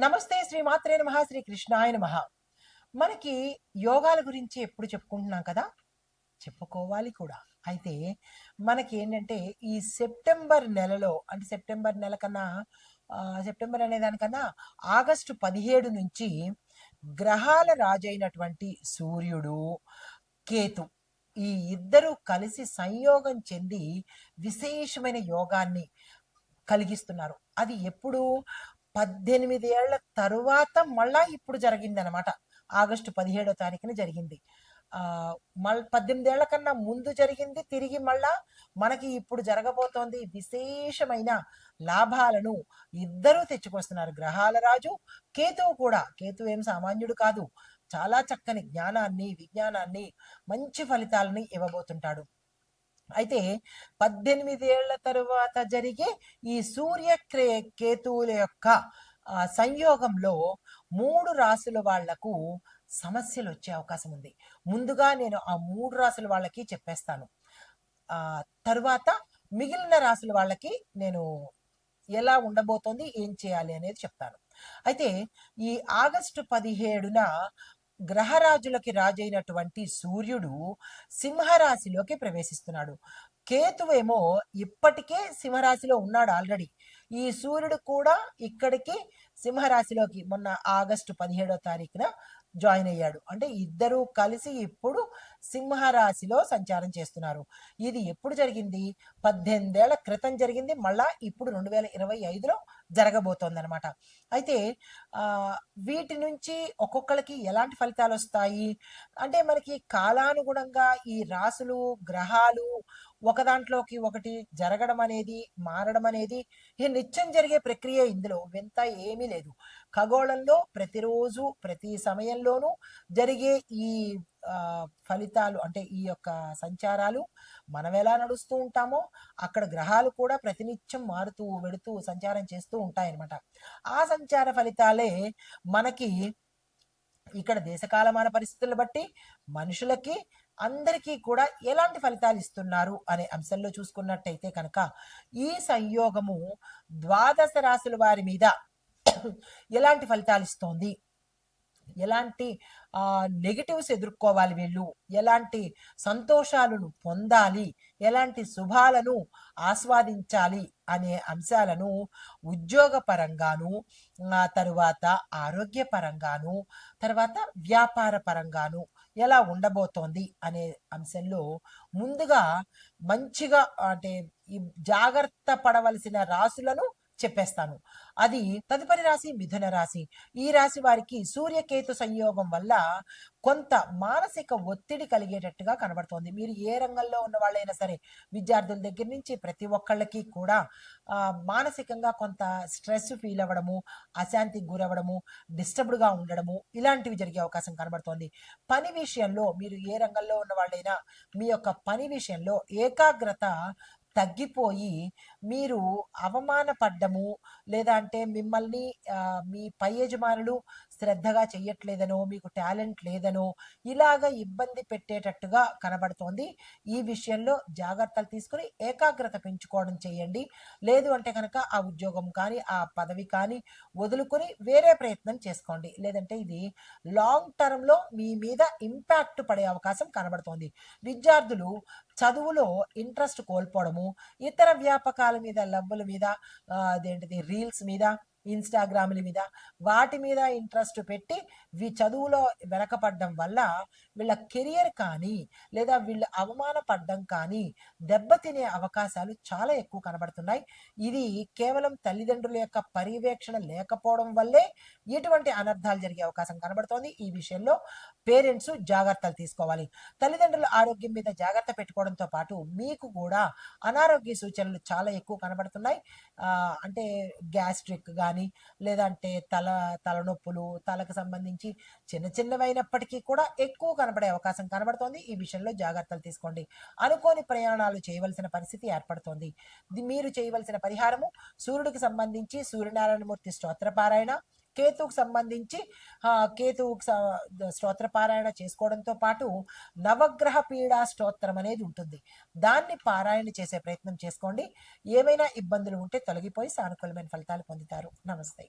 నమస్తే శ్రీ మాత్రే నమః శ్రీ కృష్ణాయ నమః. మనకి యోగాల గురించి ఎప్పుడు చెప్పుకుంటున్నాం కదా, చెప్పుకోవాలి కూడా. అయితే మనకి ఏంటంటే ఈ సెప్టెంబర్ నెలలో, అంటే సెప్టెంబర్ నెల కన్నా సెప్టెంబర్ అనే దానికన్నా ఆగస్టు 17 నుంచి గ్రహాల రాజైనటువంటి సూర్యుడు, కేతు ఈ ఇద్దరు కలిసి సంయోగం చెంది విశేషమైన యోగాన్ని కలిగిస్తున్నారు. అది ఎప్పుడు 18 ఏళ్ల తరువాత మళ్ళా ఇప్పుడు జరిగిందనమాట. ఆగస్టు 17వ తారీఖున జరిగింది. మళ్ళీ 18 ఏళ్ల కన్నా ముందు జరిగింది. తిరిగి మళ్ళా మనకి ఇప్పుడు జరగబోతోంది. విశేషమైన లాభాలను ఇద్దరూ తెచ్చుకొస్తున్నారు. గ్రహాల రాజు కేతువు కూడా. కేతువు ఏం సామాన్యుడు కాదు. చాలా చక్కని జ్ఞానాన్ని, విజ్ఞానాన్ని, మంచి ఫలితాలని ఇవ్వబోతుంటాడు. అయితే 18 ఏళ్ల తరువాత జరిగే ఈ సూర్య కేతువుల యొక్క సంయోగంలో 3 రాసుల వాళ్లకు సమస్యలు వచ్చే అవకాశం ఉంది. ముందుగా నేను ఆ 3 రాసుల వాళ్ళకి చెప్పేస్తాను. తరువాత మిగిలిన రాసుల వాళ్ళకి నేను ఎలా ఉండబోతోంది, ఏం చేయాలి అనేది చెప్తాను. అయితే ఈ ఆగస్టు 17న గ్రహరాజులకి రాజైనటువంటి సూర్యుడు సింహరాశిలోకి ప్రవేశిస్తున్నాడు. కేతువేమో ఇప్పటికే సింహరాశిలో ఉన్నాడు ఆల్రెడీ. ఈ సూర్యుడు కూడా ఇక్కడికి సింహరాశిలోకి మొన్న ఆగస్టు 17వ తారీఖున జాయిన్ అయ్యాడు. అంటే ఇద్దరూ కలిసి ఇప్పుడు సింహరాశిలో సంచారం చేస్తున్నారు. ఇది ఎప్పుడు జరిగింది? 18 ఏళ్ల క్రితం జరిగింది. మళ్ళా ఇప్పుడు 2025లో జరగబోతోంది అనమాట. అయితే వీటి నుంచి ఒక్కొక్కరికి ఎలాంటి ఫలితాలు వస్తాయి అంటే, మనకి కాలానుగుణంగా ఈ రాసులు, గ్రహాలు ఒకదాంట్లోకి ఒకటి జరగడం అనేది, మారడం అనేది నిత్యం జరిగే ప్రక్రియ. ఇందులో వింత ఏమీ లేదు. ఖగోళంలో ప్రతిరోజు ప్రతి సమయంలోనూ జరిగే ఈ ఫలితాలు, అంటే ఈ యొక్క సంచారాలు మనం ఎలా నడుస్తూ ఉంటామో అక్కడ గ్రహాలు కూడా ప్రతినిత్యం మారుతూ వెడుతూ సంచారం చేస్తూ ఉంటాయన్నమాట. ఆ సంచార ఫలితాలే మనకి ఇక్కడ దేశకాలమాన పరిస్థితులను బట్టి మనుషులకి అందరికీ కూడా ఎలాంటి ఫలితాలు ఇస్తున్నారు అనే అంశంలో చూసుకున్నట్టయితే కనుక, ఈ సంయోగము ద్వాదశ రాశుల వారి మీద ఎలాంటి ఫలితాలు ఇస్తోంది, ఎలాంటి నెగిటివ్స్ ఎదుర్కోవాలి వీళ్ళు, ఎలాంటి సంతోషాలను పొందాలి, ఎలాంటి శుభాలను ఆస్వాదించాలి అనే అంశాలను ఉద్యోగపరంగాను, తరువాత ఆరోగ్యపరంగాను, తర్వాత వ్యాపార పరంగాను ఎలా ఉండబోతోంది అనే అంశంలో ముందుగా మంచిగా, అంటే ఈ జాగ్రత్త పడవలసిన రాసులను చెప్పేస్తాను. అది తదుపరి రాశి మిథున రాశి. ఈ రాశి వారికి సూర్యకేతు సంయోగం వల్ల కొంత మానసిక ఒత్తిడి కలిగేటట్టుగా కనబడుతోంది. మీరు ఏ రంగంలో ఉన్న వాళ్ళైనా సరే, విద్యార్థుల దగ్గర నుంచి ప్రతి ఒక్కళ్ళకి కూడా మానసికంగా కొంత స్ట్రెస్ ఫీల్ అవ్వడము, అశాంతికి గురవ్వడము, డిస్టర్బ్డ్గా ఉండడము, ఇలాంటివి జరిగే అవకాశం కనబడుతోంది. పని విషయంలో మీరు ఏ రంగంలో ఉన్న వాళ్ళైనా మీ యొక్క పని విషయంలో ఏకాగ్రత తగ్గిపోయి మీరు అవమానపడ్డము, లేదా అంటే మిమ్మల్ని మీ పై యజమానులు శ్రద్ధగా చెయ్యట్లేదనో, మీకు టాలెంట్ లేదనో ఇలాగ ఇబ్బంది పెట్టేటట్టుగా కనబడుతోంది. ఈ విషయంలో జాగ్రత్తలు తీసుకుని ఏకాగ్రత పెంచుకోవడం చేయండి. లేదు అంటే కనుక ఆ ఉద్యోగం కానీ, ఆ పదవి కానీ వదులుకొని వేరే ప్రయత్నం చేసుకోండి. లేదంటే ఇది లాంగ్ టర్మ్లో మీ మీద ఇంపాక్ట్ పడే అవకాశం కనబడుతోంది. విద్యార్థులు చదువులో ఇంట్రెస్ట్ కోల్పోవడము, ఇతర వ్యాపకాల మీద, లవ్వుల మీద, అదేంటిది రీల్స్ మీద, ఇన్స్టాగ్రామ్ల మీద, వాటి మీద ఇంట్రెస్ట్ పెట్టి చదువులో వెనకపడడం వల్ల వీళ్ళ కెరియర్ కానీ, లేదా వీళ్ళు అవమానపడడం కానీ దెబ్బతినే అవకాశాలు చాలా ఎక్కువ కనబడుతున్నాయి. ఇది కేవలం తల్లిదండ్రుల యొక్క పర్యవేక్షణ లేకపోవడం వల్లే ఇటువంటి అనర్థాలు జరిగే అవకాశం కనబడుతోంది. ఈ విషయంలో పేరెంట్స్ జాగ్రత్తలు తీసుకోవాలి. తల్లిదండ్రుల ఆరోగ్యం మీద జాగ్రత్త పెట్టుకోవడంతో పాటు మీకు కూడా అనారోగ్య సూచనలు చాలా ఎక్కువ కనబడుతున్నాయి. అంటే గ్యాస్ట్రిక్ కానీ, లేదంటే తలనొప్పులు, తలకు సంబంధించి చిన్న చిన్నవైనప్పటికీ కూడా ఎక్కువ కనబడే అవకాశం కనబడుతోంది. ఈ విషయంలో జాగ్రత్తలు తీసుకోండి. అనుకోని ప్రయాణాలు చేయవలసిన పరిస్థితి ఏర్పడుతోంది. మీరు చేయవలసిన పరిహారము సూర్యుడికి సంబంధించి సూర్యనారాయణమూర్తి స్తోత్రపారాయణ, కేతువుకు సంబంధించి కేతువుకు స్తోత్రపారాయణ చేసుకోవడంతో పాటు నవగ్రహ పీడా స్తోత్రం అనేది ఉంటుంది. దాన్ని పారాయణ చేసే ప్రయత్నం చేసుకోండి. ఏమైనా ఇబ్బందులు ఉంటే తొలగిపోయి సానుకూలమైన ఫలితాలు పొందుతారు. నమస్తే.